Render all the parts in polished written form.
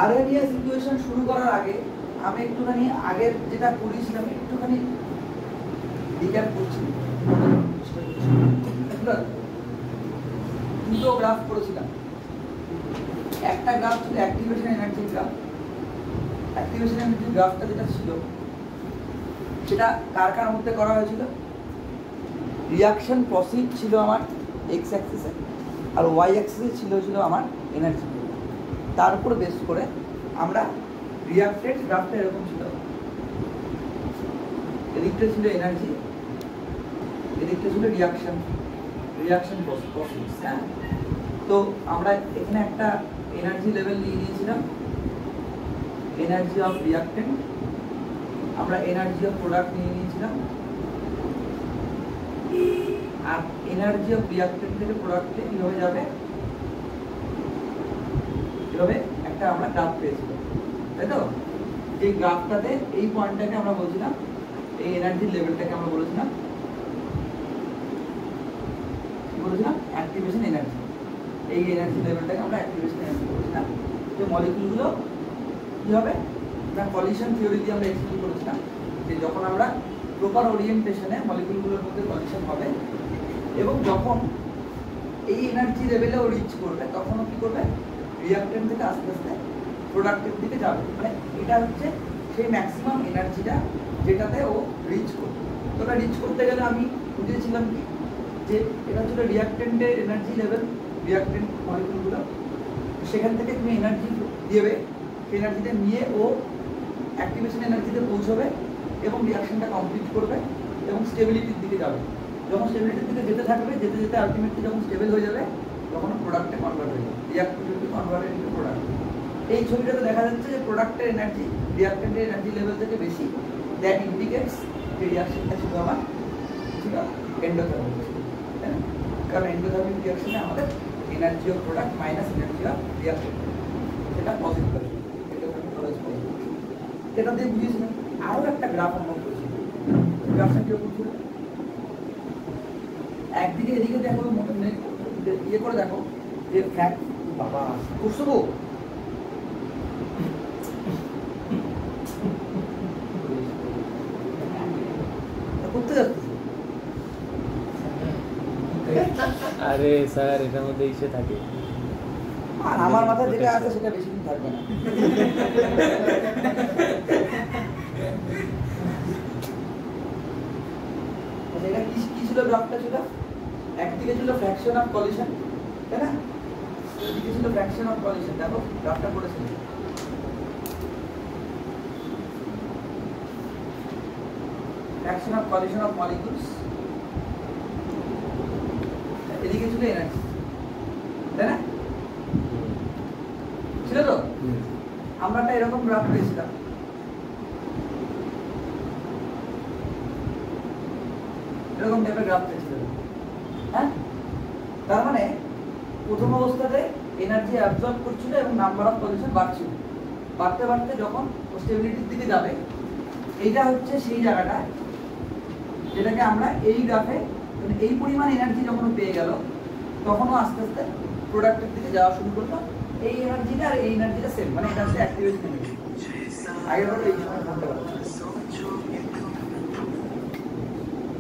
RNase equation শুরু করার আগে আমি একটুখানি আগের যেটা করেছিলাম একটুখানি রিক্যাপ করছি। দুটো গ্রাফ করেছিলাম। একটা গ্রাফ ছিল activation energy graph. Activation energy গ্রাফটা যেটা ছিল সেটা কার কার মধ্যে করা হয়েছিল? রিয়াকশন প্রসিড ছিল আমার এক্স অ্যাক্সিসে, আর ওয়াই অ্যাক্সিসে ছিল আমার এনার্জি। তার উপর বেস করে আমরা রিয়াক্টেন্ট গ্রাফটা এরকম ছিল, এদিকটা ছিল এনার্জি, এদিকটা ছিল রিয়াকশন প্রসেস। হ্যাঁ, তো আমরা এখানে একটা এনার্জি লেভেল নিয়ে নিয়েছিলাম, এনার্জি অফ রিয়াক্টেন্ট, আমরা এনার্জি অফ প্রোডাক্ট নিয়ে নিয়েছিলাম, আর এনার্জি অফ রিয়াক্টেন্ট থেকে প্রোডাক্টে কিভাবে যাবে এভাবে একটা আমরা গ্রাফ পেয়েছিলাম, তাই তো? যে গ্রাফটাতে এই পয়েন্টটাকে আমরা বলছিলাম, এই এনার্জি লেভেলটাকে আমরা বলেছিলাম অ্যাক্টিভেশন এনার্জি। এই এনার্জি লেভেলটাকে আমরা অ্যাক্টিভেশন এনার্জি বলেছিলাম। যে মলিকিউলগুলো কি হবে না, কলিশন থিওরি দিয়ে আমরা এক্সপ্লেন করেছিলাম যে যখন আমরা প্রপার ওরিয়েন্টেশনে মলিকিউলগুলোর মধ্যে কলিশন হবে এবং যখন এই এনার্জি লেভেলে ও রিচ করবে তখন ও কি করবে, রিয়াক্টেন্ট থেকে আস্তে আস্তে প্রোডাক্টের দিকে যাবে। মানে এটা হচ্ছে সেই ম্যাক্সিমাম এনার্জিটা যেটাতে ও রিচ করবে। তো ওটা রিচ করতে গেলে আমি বুঝেছিলাম কি যে এটা ছিল রিয়াক্টেন্টের এনার্জি লেভেল, রিয়াক্টেন্ট মলিকিউলগুলো সেখান থেকে তুমি এনার্জি দেবে, সেই এনার্জিটা নিয়ে ও অ্যাক্টিভেশন এনার্জিতে পৌঁছবে এবং রিয়াকশনটা কমপ্লিট করবে এবং স্টেবিলিটির দিকে যাবে। যখন স্টেবিলিটির দিকে যেতে থাকবে, যেতে যেতে আলটিমেটলি যখন স্টেবল হয়ে যাবে তখন প্রোডাক্টে কনভার্ট হয়ে যাবে, রিয়াক্টিভিটি কনভার্টেড ইনটু প্রোডাক্ট। এই ছবিটাতে দেখা যাচ্ছে যে প্রোডাক্টের এনার্জি রিয়াক্টেন্টের এনার্জি লেভেল থেকে বেশি, দ্যাট ইন্ডিকেটস যে রিয়াকশনটা ছিল আমার ছিল এন্ডোথার্মিক, তাই না? কারণ এন্ডোথার্মিক রিয়াকশনে আমাদের energy of product minus energy of reaction, সেটা পজিটিভ হবে। এটা দিয়ে বুঝিয়েছিলাম। আরও একটা গ্রাফ আমরা করেছি, গ্রাফটা কিরকম ছিল, একদিকে এদিকে দেখো, ইয়ে করে দেখো যে ফ্যাক্ট বাবা করছো গো করতে যাচ্ছে। আরে স্যার এটার মধ্যে ইসে থাকে, আর আমার মাথায় যেটা আছে সেটা বেশি দিন থাকবে না। এটা কি ছিল, গ্রাফটা ছিল একদিকে ছিল ফ্র্যাকশন অফ কলিশন, তাই না? এদিকে ছিল ফ্র্যাকশন অফ কলিশন। দেখো গ্রাফটা করেছিল fraction of collision of molecules, এদিকে ছিল এনার্জি, তাই না? ছিল তো? আমরা একটা এরকম গ্রাফ পেয়েছিলাম। এরকম টাইপের গ্রাফ পেয়েছিলাম। হ্যাঁ, তার মানে প্রথম অবস্থাতে এনার্জি অ্যাবজর্ব করছিল এবং নাম্বার অফ পজিশন বাড়ছিল, বাড়তে বাড়তে যখন স্টেবিলিটির দিকে যাবে, এইটা হচ্ছে সেই জায়গাটা যেটাকে আমরা এই গ্রাফে এই পরিমাণ এনার্জি যখন পেয়ে গেল তখনও আস্তে আস্তে প্রোডাক্টের দিকে যাওয়া শুরু করলো। এই এনার্জিটা আর এই এনার্জিটা সেম, মানে এটা হচ্ছে অ্যাক্টিভেশন এনার্জি। আগের কথা এই সময় বলতে পারছি।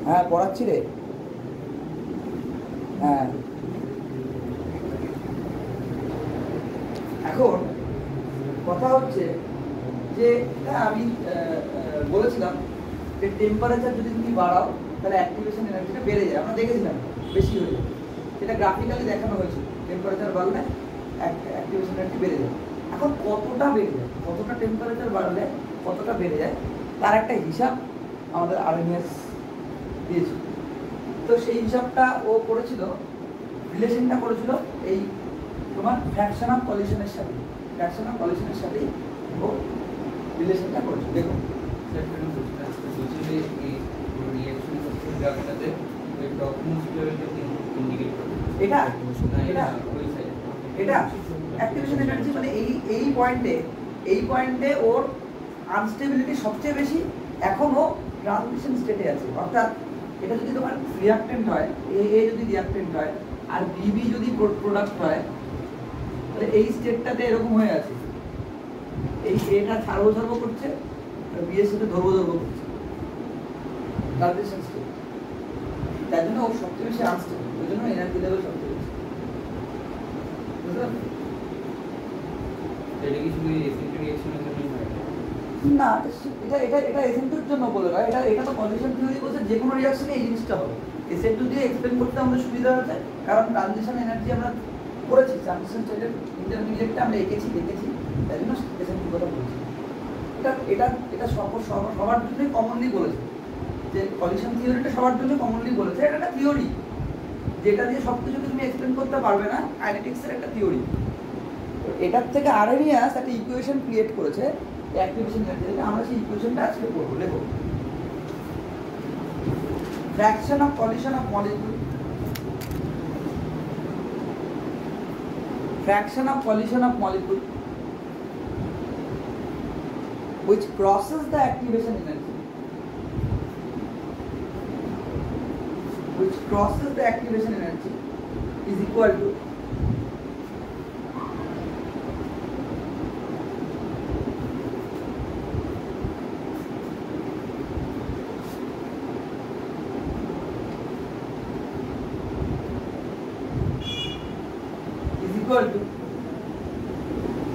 হ্যাঁ পড়াচ্ছি রে। হ্যাঁ, এখন কথা হচ্ছে যে আমি বলেছিলাম যে টেম্পারেচার যদি তুমি বাড়াও তাহলে অ্যাক্টিভেশন এনার্জিটা বেড়ে যায়। আমরা দেখেছিলাম বেশি হয়ে যায়, সেটা গ্রাফিক্যালি দেখানো হয়েছে। টেম্পারেচার বাড়লে অ্যাক্টিভেশন এনার্জি বেড়ে যায়। এখন কতটা বেড়ে যায়, কতটা টেম্পারেচার বাড়লে কতটা বেড়ে যায় তার একটা হিসাব আমাদের আরএনএস দিয়েছিল। তো সেই হিসাবটা ও করেছিল, রিলেশনটা করেছিল এই তোমার ফ্র্যাকশন অফ কলিশনের সাথে, ফ্র্যাকশন অফ কলিশনের সাথেই ও রিলেশনটা করেছিল। দেখুন এটা এটা এটা অ্যাক্টিভেশন এনার্জি, মানে এই পয়েন্টে ওর আনস্টেবিলিটি সবচেয়ে বেশি। এখন ও ট্রানজিশন স্টেটে আছে, অর্থাৎ এটা যদি তোমার রিয়াক্টেন্ট হয়, এ যদি রিয়াক্টেন্ট হয় আর বিবি যদি প্রোডাক্ট হয়, তাহলে এই স্টেটটাতে এরকম হয়ে আছে। এই এটা সার্ব করছে আর বি এর সাথে ধর্ব করছে ট্রানজিশন স্টেট, তার জন্য ও সবচেয়ে বেশি আনস্টেবল, ওই জন্য এনার্জি লেভেল সবচেয়ে বেশি। বুঝলেন? এটা কি শুধু এসিড রিঅ্যাকশনের জন্যই হয়? না, এটা এটা এটা এসেন্টের জন্য বলে না, এটা তো কন্ডিশন থিওরি বলছে যে কোনো রিঅ্যাকশনে এই জিনিসটা হবে। এসেন্ট দিয়ে এক্সপ্লেন করতে আমাদের সুবিধা আছে, কারণ ট্রানজিশন এনার্জি আমরা করেছি, ট্রানজিশন স্টেটের ইন্টারমিডিয়েটটা আমরা এঁকেছি দেখেছি, তাই জন্য এসেন্টের কথা বলছি। এটা এটা এটা সবার জন্যই কমনলি বলেছে, যে কন্ডিশন থিওরিটা সবার জন্য কমনলি বলেছে। এটা একটা থিওরি, যেটা দিয়ে সব কিছুকে তুমি এক্সপ্লেন করতে পারবে না, কাইনেটিক্সের একটা থিওরি। এটার থেকে আরএনিয়াস একটা ইকুয়েশন ক্রিয়েট করেছে অ্যাক্টিভেশন এনার্জি। আমরা সেই ইকুয়েশনটা আজকে পড়ব। দেখো, fraction of collision of molecule, fraction of collision of molecule which crosses the activation energy, which crosses the activation energy is equal to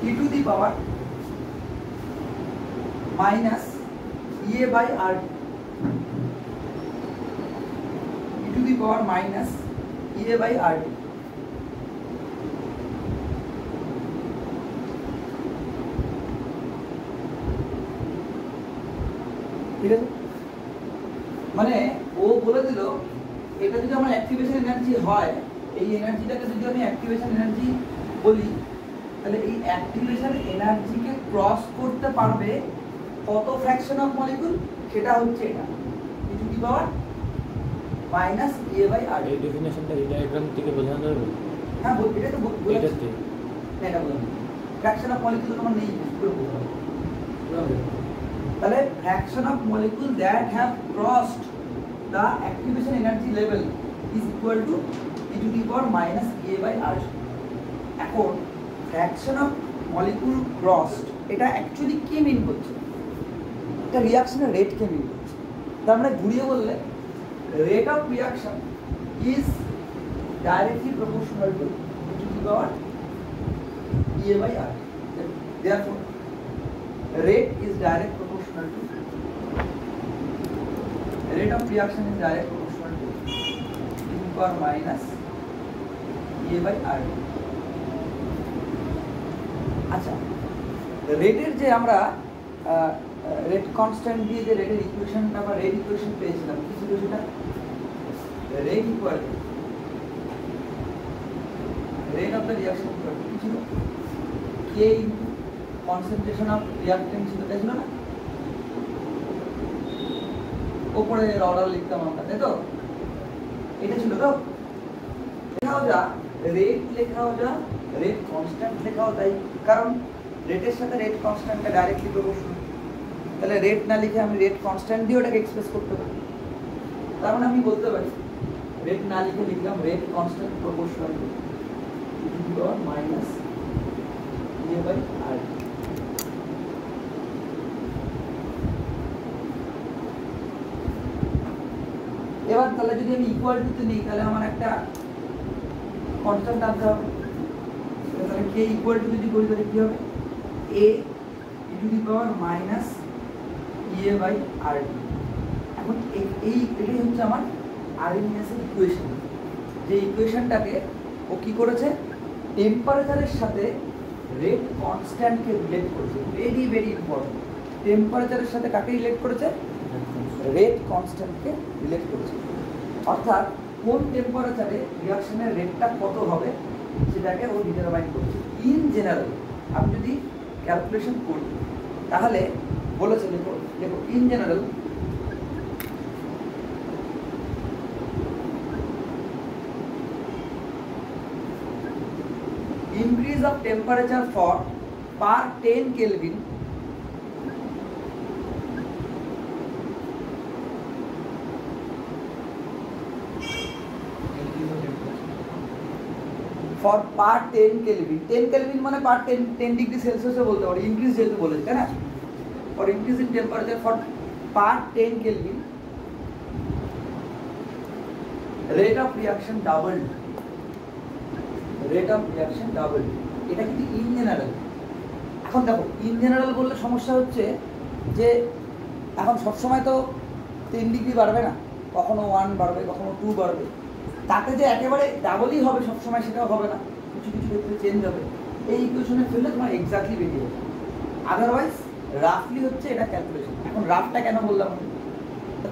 e to the power minus EA by RT, e to the power minus EA by RT। ঠিক আছে, মানে ও বলে দিল এটা যদি আমার activation energy হয়, এই এনার্জিটাকে যদি আমি অ্যাক্টিভেশন এনার্জি বলি, তাহলে এই অ্যাক্টিভেশন এনার্জিকে ক্রস করতে পারবে কত ফ্র্যাকশন অফ মলিকিউল, সেটা হচ্ছে এটা e to the power minus a by r। এই ডেফিনেশনটা এই ডায়াগ্রাম থেকে বোঝানো যাবে? হ্যাঁ, এটা তো এটাতে এটা বলুন, ফ্র্যাকশন অফ মলিকিউল তোমার নেই, পুরো বোঝাবো। তাহলে fraction of molecule that have crossed the activation energy level is equal to e to the power minus a by r। এখন ফ্র্যাকশন অফ মলিকিউল ক্রসড এটা অ্যাকচুয়ালি কে মিন করছে? এটা রিঅ্যাকশনের রেটকে মিন করছে। তার মানে ঘুরিয়ে বললে rate of reaction is directly proportional to e to the power a by r। Therefore rate is direct proportional to rate of reaction is direct proportional to e to the power minus a by r। আচ্ছা, রেটের যে আমরা rate constant দিয়ে যে রেটের ইকুয়েশনটা বা rate equation পেয়েছিলাম, কি ছিল সেটা? Rate equal to rate of the reaction equal to কি ছিল? কে ইনটু কনসেন্ট্রেশন অফ রিঅ্যাক্ট্যান্ট ছিল, তাই ছিল না? উপরে অর্ডার লিখতাম আমরা, তাই তো? এটা ছিল তো? লেখাও যা রেট, লেখাও যা রেট কনস্ট্যান্ট লেখাও তাই, কারণ রেটের সাথে রেট কনস্ট্যান্টটা ডাইরেক্টলি প্রপোর্শনাল। তাহলে রেট না লিখে আমি রেট কনস্ট্যান্ট দিয়ে ওটাকে এক্সপ্রেস করতে পারি। তার মানে আমি বলতে পারি রেট না লিখে লিখলাম rate constant proportional to e to the power minus a by r। এবার তাহলে যদি আমি ইকুয়াল টু তে নিই, তাহলে আমার একটা কনস্ট্যান্ট আনতে হবে। তাহলে কে ইকুয়াল টু যদি করি তাহলে কি হবে? a e to the power minus a by r। এখন এটাই হচ্ছে আমার আরএনএস এর ইকুয়েশন। যে ইকুয়েশনটাকে ও কি করেছে? টেম্পারেচারের সাথে রেট কনস্ট্যান্টকে রিলেট করেছে। Very very important. টেম্পারেচারের সাথে কাকে রিলেট করেছে? রেট কনস্ট্যান্টকে রিলেট করেছে। অর্থাৎ কোন টেম্পারেচারে রিঅ্যাকশনের রেটটা কত হবে সেটাকে ও ডিটারমাইন করেছে। ইন জেনারেল আমি যদি ক্যালকুলেশন করি তাহলে বলেছে, দেখো দেখো in general increase of temperature for per 10 Kelvin for per 10 Kelvin, 10 Kelvin মানে পার 10 ডিগ্রি সেলসিয়াসে বলতে পারো, ইনক্রিজ যেহেতু বলেছে তাই না, for increase in temperature for per 10 Kelvin rate of reaction doubled, rate of reaction doubled. এটা কিন্তু ইন জেনারেল। এখন দেখো ইন জেনারেল বললে সমস্যা হচ্ছে যে এখন সবসময় তো 10 ডিগ্রি বাড়বে না, কখনো 1 বাড়বে, কখনো 2 বাড়বে, তাতে যে একেবারে ডাবলই হবে সবসময় সেটাও হবে না, কিছু কিছু ক্ষেত্রে চেঞ্জ হবে। এই ইকুয়েশনে ফেললে তোমার এক্স্যাক্টলি বেরিয়ে যাবে। আদারওয়াইজ রাফলি হচ্ছে এটা ক্যালকুলেশন। এখন রাফটা কেন বললাম,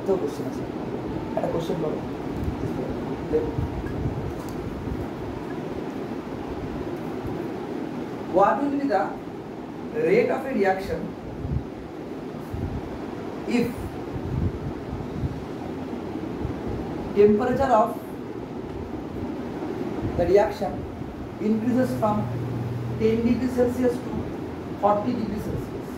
তো কোশ্চেন আছে, একটা কোশ্চেন বলো। What will be the rate of a reaction if temperature of the reaction increases from 10 degrees Celsius to 40 degrees Celsius?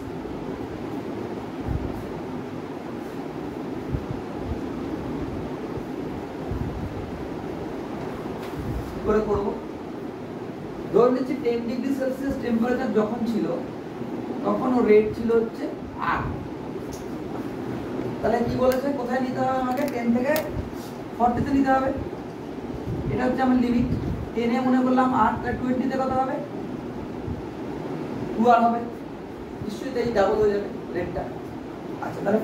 কি করে করব? ধরে নিচ্ছি 10 ডিগ্রি সেলসিয়াস টেম্পারেচার যখন ছিল তখন ওর রেট ছিল হচ্ছে 8। তাহলে কি বলেছে, কোথায় নিতে হবে আমাকে, 10 থেকে 40 তে নিতে হবে। এটা হচ্ছে আমার লিমিট। 10 এ মনে করলাম 8, তাহলে 20 তে কত হবে, 2 আর হবে, নিশ্চয়ই তাই ডাবল হয়ে যাবে রেটটা। আচ্ছা তাহলে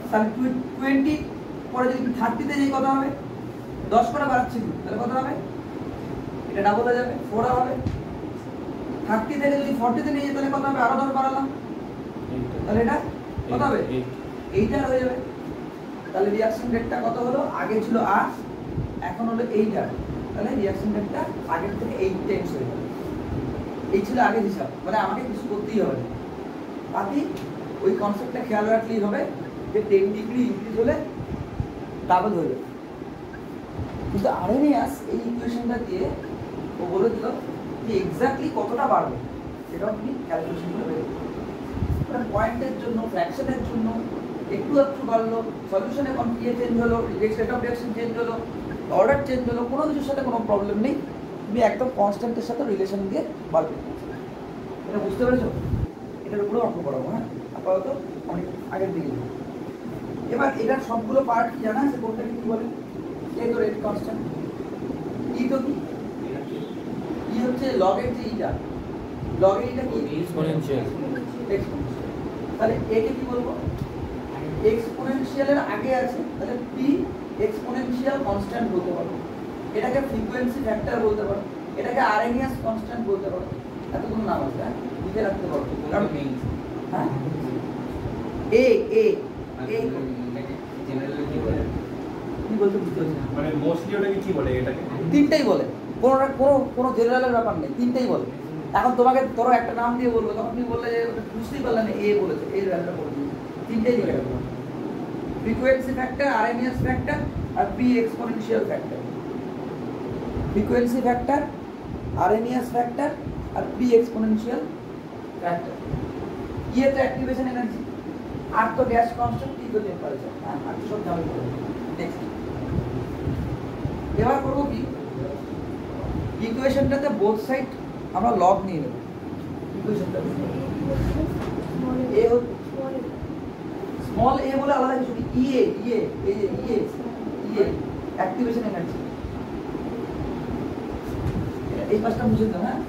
20 পরে যদি 30 তে যাই কত হবে, 10 করে বাড়াচ্ছি তাহলে কত হবে, এটা ডাবল হয়ে যাবে, 4 হবে। 30 থেকে যদি 40 তে নিয়ে যাই তাহলে কত হবে, আরো 10 বাড়ালাম, তাহলে এটা কত হবে, 8 হয়ে যাবে। তাহলে রিঅ্যাকশন রেটটা কত হলো, আগে ছিল 8, এখন হলো 8। তাহলে রিঅ্যাকশন রেটটা আগের থেকে 8 টাইমস হয়ে যাবে। এই ছিল আগের হিসাব, মানে আমাকে কিছু করতেই হবে না, বাকি ওই কনসেপ্টটা খেয়াল রাখলেই হবে যে 10 ডিগ্রি ইনক্রিজ হলে ডাবল হয়ে যাবে। কিন্তু আরেনিয়াস এই ইকুয়েশনটা দিয়ে ও বলে দিল যে এক্স্যাক্টলি কতটা বাড়বে সেটাও তুমি ক্যালকুলেশন করে বের করবে। মানে পয়েন্টের জন্য, ফ্র্যাকশনের জন্য একটু একটু বাড়লো, সলিউশনে চেঞ্জ হলো, রেট অফ রিঅ্যাকশন চেঞ্জ হলো, অর্ডার চেঞ্জ হলো, কোনো কিছুর সাথে কোনো প্রবলেম নেই, তুমি একদম কনস্ট্যান্টের সাথে রিলেশন দিয়ে বাড়বে। এটা বুঝতে পেরেছো? এটার উপরেও অঙ্ক করাবো। হ্যাঁ, আপাতত অনেক আগের দিকে। এবার এটার সবগুলো পার্ট কি জানা আছে, কোনটাকে কি বলে? এই তো রেট কনস্ট্যান্ট, ই তো কি, ই হচ্ছে লগের যে ইটা, লগের ইটা কি, এক্সপোনেনশিয়াল। তাহলে একে কি বলবো, এক্সপোনেনশিয়ালের আগে আছে, তাহলে পি এক্সপোনেনশিয়াল কনস্ট্যান্ট বলতে পারো, এটাকে ফ্রিকোয়েন্সি ফ্যাক্টর বলতে পারো, এটাকে আরএনএস কনস্ট্যান্ট বলতে পারো, এতগুলো নাম আছে। হ্যাঁ, লিখে রাখতে পারো। কারণ হ্যাঁ এ এ এ জেনারেলি কি বলে, কি বলতে বুঝতে পারছি না, মানে মোস্টলি ওটাকে কি বলে, এটাকে তিনটাই বলে, কোনো জেনারেলের ব্যাপার নেই, তিনটাই বলে। এখন তোমাকে ধরো একটা নাম দিয়ে বলবো, তখন তুমি বললে যে বুঝতেই পারলে না এ বলেছে, এর ভ্যালুটা বলে দিয়েছে, তিনটাই লিখে রাখবো, ফ্রিকোয়েন্সি ফ্যাক্টর, আরএমএস ফ্যাক্টর আর P exponential factor. Frequency factor, RMS factor আর পি এক্সপোনেনশিয়াল ফ্যাক্টর। ইয়ে তো অ্যাক্টিভেশন এনার্জি, আর তো গ্যাস কনস্ট্যান্ট, টি তো টেম্পারেচার। হ্যাঁ, আর তো সব জানতে হবে। নেক্সট এবার করবো কি, ইকুয়েশনটাতে বোথ সাইড আমরা লগ নিয়ে নেব। ইকুয়েশনটা এ স্মল এ বলে আলাদা কিছু, ইএ ইএ এই যে ইএ ইএ অ্যাক্টিভেশন এনার্জি, এই পাঁচটা বুঝে দাও। হ্যাঁ,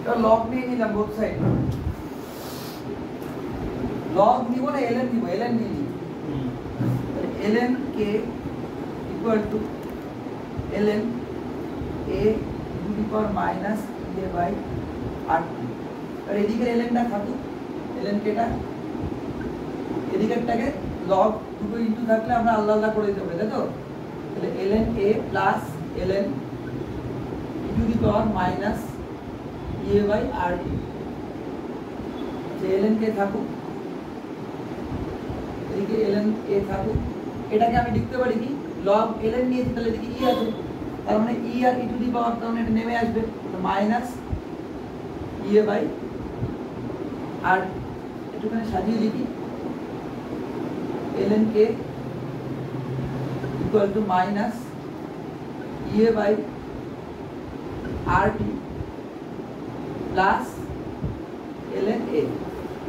তো লগ নিয়ে নিলাম বোথ সাইড, লগ নিব না এলএন নিব, এলএন নিয়ে নিই, ln k equal to ln a to the power minus a by rt। আর এদিকে ln টা থাকুক, ln k টা এদিকেরটাকে log দুটো ইনটু থাকলে আমরা আলাদা আলাদা করে দিতে পারি, তাই তো? তাহলে ln a plus ln e to the power minus a by rt, যে ln k থাকুক, এদিকে ln a থাকুক, এটাকে আমি লিখতে পারি কি log ln নিয়েছি, তাহলে এদিকে ই আছে, তার মানে ই আর ই টু দি পাওয়ার, তার মানে এটা নেমে আসবে, মাইনাস ই এ বাই আর একটুখানি সাজিয়ে লিখি, ln k equal to minus E A by R T plus ln a,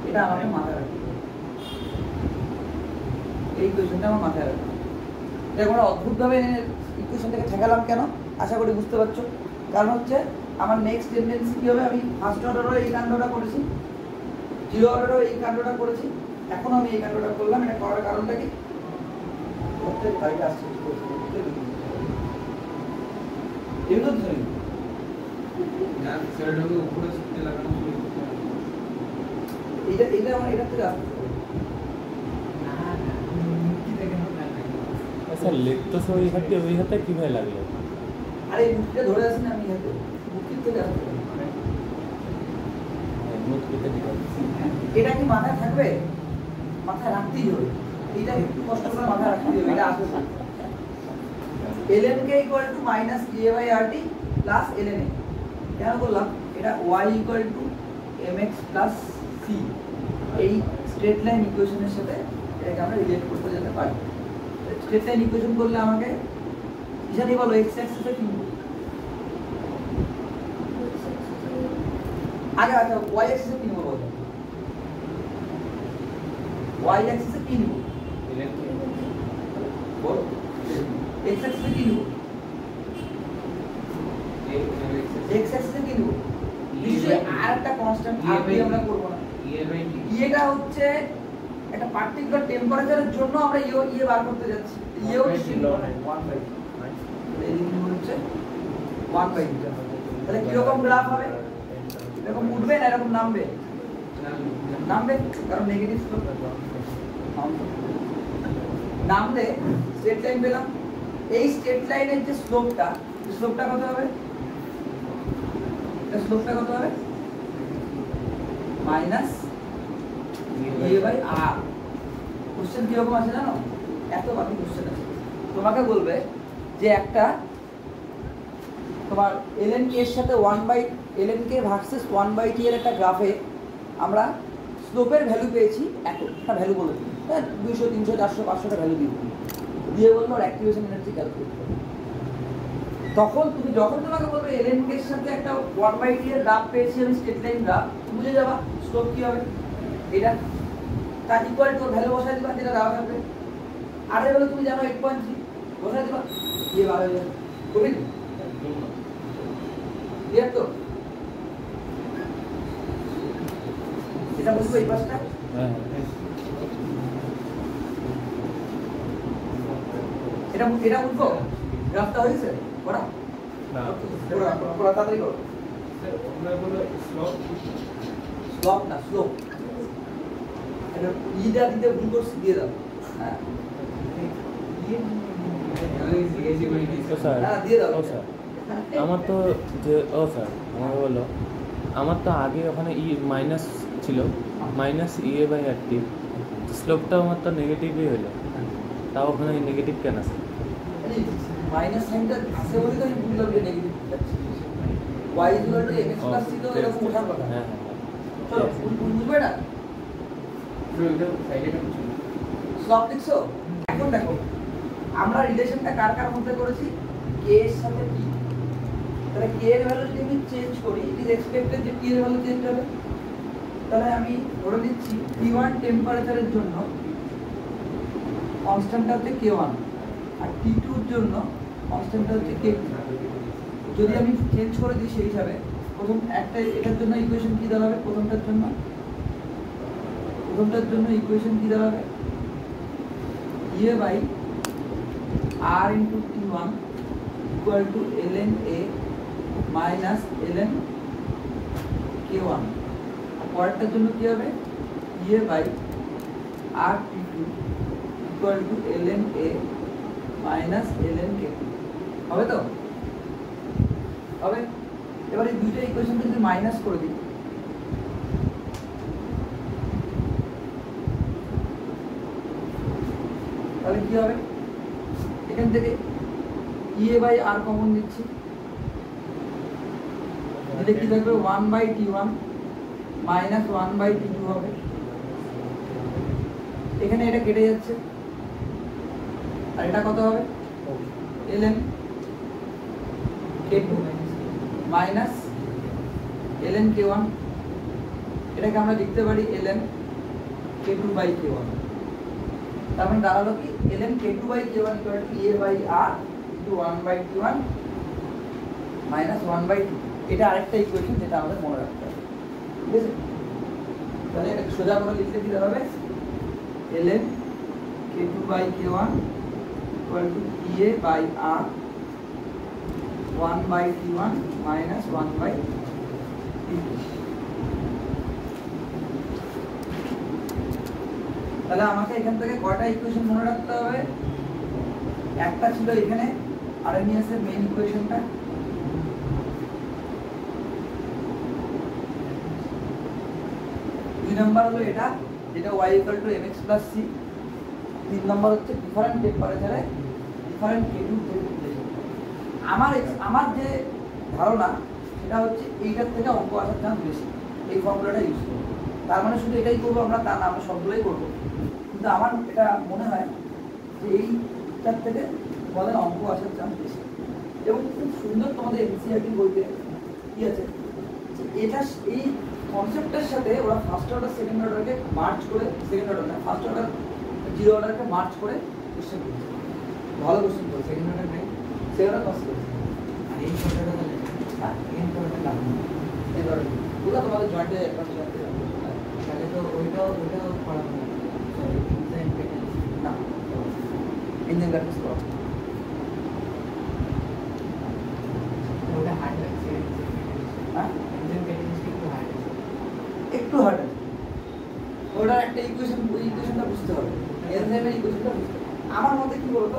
এটা আমাকে মাথায় রাখতে হবে, এই ইকুয়েশনটা আমার মাথায় রাখতে হবে। এটা আমরা অদ্ভুতভাবে ইকুয়েশনটাকে ঠেকালাম কেন, আশা করি বুঝতে পারছো। কারণ হচ্ছে আমার নেক্সট টেন্ডেন্সি কি হবে, আমি ফার্স্ট অর্ডারও এই কাণ্ডটা করেছি, জিরো অর্ডারও এই কাণ্ডটা করেছি, এখন আমি এই কাণ্ডটা করলাম। এটা করার কারণটা কি, প্রত্যেক গাড়িটা আসছে এগুলো তো না সেটাকে উপরে শিখতে লাগানো শুরু করতে হবে। এটা আমার এটা থেকে আসছে না না কি দেখে না আচ্ছা লিখতে ওই হাতে কিভাবে লাগলো? আরে এই মুখটা ধরে আছি না আমি, হাতে মুখের থেকে আসছে। মুখ লিখে দিলাম। এটা কি মাথায় থাকবে, মাথায় রাখতেই হবে, এটা একটু কষ্ট করে মাথায় রাখতেই হবে। এটা আসবে ln k equal to minus a by rt plus ln a, কেন বললাম এটা y equal to mx plus c, এই স্ট্রেট লাইন ইকুয়েশনের সাথে এটাকে আমরা রিলেট করতে যেতে পারি। স্ট্রেট লাইন ইকুয়েশন করলে আমাকে জানি বলো x অ্যাক্সিসে কি আগে, আচ্ছা y অ্যাক্সিসে কি নেব বলো, y অ্যাক্সিসে কি নেব বলো, x অ্যাক্সিসে কি নেব, x অ্যাক্সিসে কি নেব, নিশ্চয়ই আর একটা কনস্ট্যান্ট থাকবে, আমরা করব না। এটা হচ্ছে একটা পার্টিকুলার টেম্পারেচারের জন্য আমরা ইয়ে বার করতে যাচ্ছি, ইয়েও ছিল 1/2, এই জিনিসগুলো হচ্ছে 1/2। তাহলে কি রকম গ্রাফ হবে, এরকম উঠবে না এরকম নামবে, নামবে কারণ নেগেটিভ স্লোপ নামলে স্ট্রেট লাইন পেলাম। এই স্ট্রেট লাইনের যে স্লোপটা কত হবে, এটা স্লোপটা কত হবে minus a by r। Question কি রকম আছে জানো, এত বাকি কোশ্চেন আছে, তোমাকে বলবে যে একটা তোমার ln k এর সাথে 1/ln k ভার্সেস 1/t এর একটা গ্রাফে আমরা স্লোপের ভ্যালু পেয়েছি, একটা ভ্যালু বলে দিই, 200 300 400 500টা ভ্যালু দিয়ে বলবো আর অ্যাক্টিভেশন এনার্জি ক্যালকুলেট করো। তখন তুমি যখন তোমাকে বলবে ln k এর সাথে একটা 1/t এর গ্রাফ পেয়েছি আমি, স্ট্রেট লাইন গ্রাফ, বুঝে যাবা স্লোপ কি হবে, এটা তার ইকুয়াল টু ভ্যালু বসাই দিবা যেটা দেওয়া থাকবে। আর এর ভ্যালু তুমি জানো 8.3 বসাই দিবা, ये বার হয়ে যাবে, তুমি ক্লিয়ার তো, এটা বুঝবে এই পাশটা। হ্যাঁ এটা বুঝবো, গ্রাফটা হয়েছে পড়া না পড়া তাড়াতাড়ি করো, আমরা বলো স্লপ স্লোপ না স্লোপ, এটা ইটা দিতে ভুল করছি দিয়ে দাও, হ্যাঁ ও স্যার, না দিয়ে দাও, ও স্যার আমার তো যে স্যার আমাকে বলো, আমার তো আগে ওখানে মাইনাস ছিল, মাইনাস ইএ বাই আর টি, স্লোপটা আমার তো নেগেটিভই হলো, তাও ওখানে নেগেটিভ কেন আছে? মাইনাস সাইনটা আছে বলে তো আমি বুঝলাম যে নেগেটিভ যাচ্ছে, y equal to mx plus c তো এরকম ওঠার কথা। হ্যাঁ চলো বুঝবে না, স্লপ লিখছো। এখন দেখো আমরা রিলেশনটা কার কার মধ্যে করেছি, k এর সাথে t, তাহলে k এর ভ্যালু যদি আমি চেঞ্জ করি, ইট ইজ এক্সপেক্টেড যে t এর ভ্যালু চেঞ্জ হবে। তাহলে আমি ধরে নিচ্ছি T1 টেম্পারেচারের জন্য কনস্ট্যান্টটা হচ্ছে K1 আর T2 এর জন্য কনস্ট্যান্টটা হচ্ছে K2। যদি আমি চেঞ্জ করে দিই সেই হিসাবে প্রথম একটা এটার জন্য ইকুয়েশন কি দাঁড়াবে, প্রথমটার জন্য ইকুয়েশন কি দাঁড়াবে, EA by r into T1 equal to ln a minus ln K1। আর পরেরটার জন্য কি হবে, EA by r T2 equal to ln a minus ln K2। হবে তো, হবে। এবার এই দুইটা ইকুয়েশনকে যদি মাইনাস করে দিই, তাহলে কি হবে, এখান থেকে ইএ বাই আর কমন নিচ্ছি, দিলে কি থাকবে 1/T1 মাইনাস 1/T2 হবে। এখানে এটা কেটে যাচ্ছে আর এটা কত হবে ln K2 minus ln K1, এটাকে আমরা লিখতে পারি ln K2 বাই K1। তার মানে দাঁড়ালো কি ln K2 by K1 equal to EA by R into 1 by T1 minus 1 by 2। এটা আরেকটা ইকুয়েশন যেটা আমাদের মনে রাখতে হবে, ঠিক আছে? তাহলে এটা সোজা করে লিখলে কি দাঁড়াবে ln K2 by K1 equal to EA by R 1 by T1 minus 1 by T2। তাহলে আমাকে এখান থেকে কয়টা ইকুয়েশন মনে রাখতে হবে? একটা ছিল এখানে আরএনএস এর মেইন ইকুয়েশনটা, দুই নাম্বার হলো এটা যেটা y equal to mx plus c, তিন নাম্বার হচ্ছে ডিফারেন্ট টেম্পারেচারে ডিফারেন্ট K2 টেম্পারেচার। আমার যে ধারণা সেটা হচ্ছে এইটার থেকে অঙ্ক আসার চান্স বেশি এই ফর্মুলাটা ইউজ করবো। তার মানে শুধু এটাই করবো আমরা তা না, আমরা সবগুলোই করবো, কিন্তু আমার এটা মনে হয় যে এইটার থেকে তোমাদের অঙ্ক আসার চান্স বেশি। এবং খুব সুন্দর তোমাদের এনসিইআরটি বইতে কি আছে যে এটা এই কনসেপ্টের সাথে ওরা ফার্স্ট অর্ডার সেকেন্ড অর্ডারকে মার্চ করে, সেকেন্ড অর্ডার না ফার্স্ট অর্ডার জিরো অর্ডারকে মার্চ করে কোশ্চেন করেছে। ভালো কোশ্চেন করে সেকেন্ড অর্ডার নেই, সেকেন্ড অর্ডার পাস করেছে। আর এই অর্ডারটা তাহলে হ্যাঁ এই অর্ডারটা লাগবে না, এই অর্ডার পুরো তোমাদের জয়েন্টে একটা জয়েন্টে তাহলে তো ওইটাও পড়া হবে সরি ইনজাইম ক্যাটালিস্ট না ইঞ্জিন গ্রাফিক্স করা ওটা হার্ড লাগছে। হ্যাঁ ইঞ্জিন ক্যাটালিস্ট একটু হার্ড আছে, ওটার একটা ইকুয়েশন, ওই ইকুয়েশনটা বুঝতে হবে, এনজাইমের ইকুয়েশনটা বুঝতে হবে। আমার মতে কি বলতো,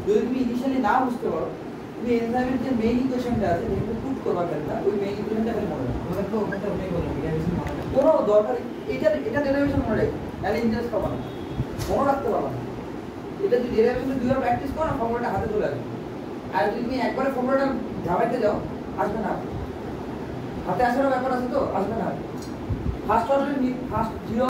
যদি তুমি ইনিশিয়ালি না বুঝতে পারো তুমি এনজাইমের যে মেইন ইকুয়েশনটা আছে যেটা পুট করবা কেনটা ওই মেইন ইকুয়েশনটা খালি মনে রাখো। ওটা তো ওটাই বললাম ডেরিভেশন মনে রাখো, কোনো দরকার এটা ডেরিভেশন মনে রাখো, তাহলে ইন্টারেস্ট পাবা না, মনে রাখতে পারবা না। এটা যদি ডেরিভেশন দুইবার প্র্যাকটিস করো না ফর্মুলাটা হাতে চলে আসবে। আর যদি তুমি একবারে ফর্মুলাটা ঝামাইতে যাও আসবে না, হাতে আসারও ব্যাপার আছে তো আসবে না। First order first zero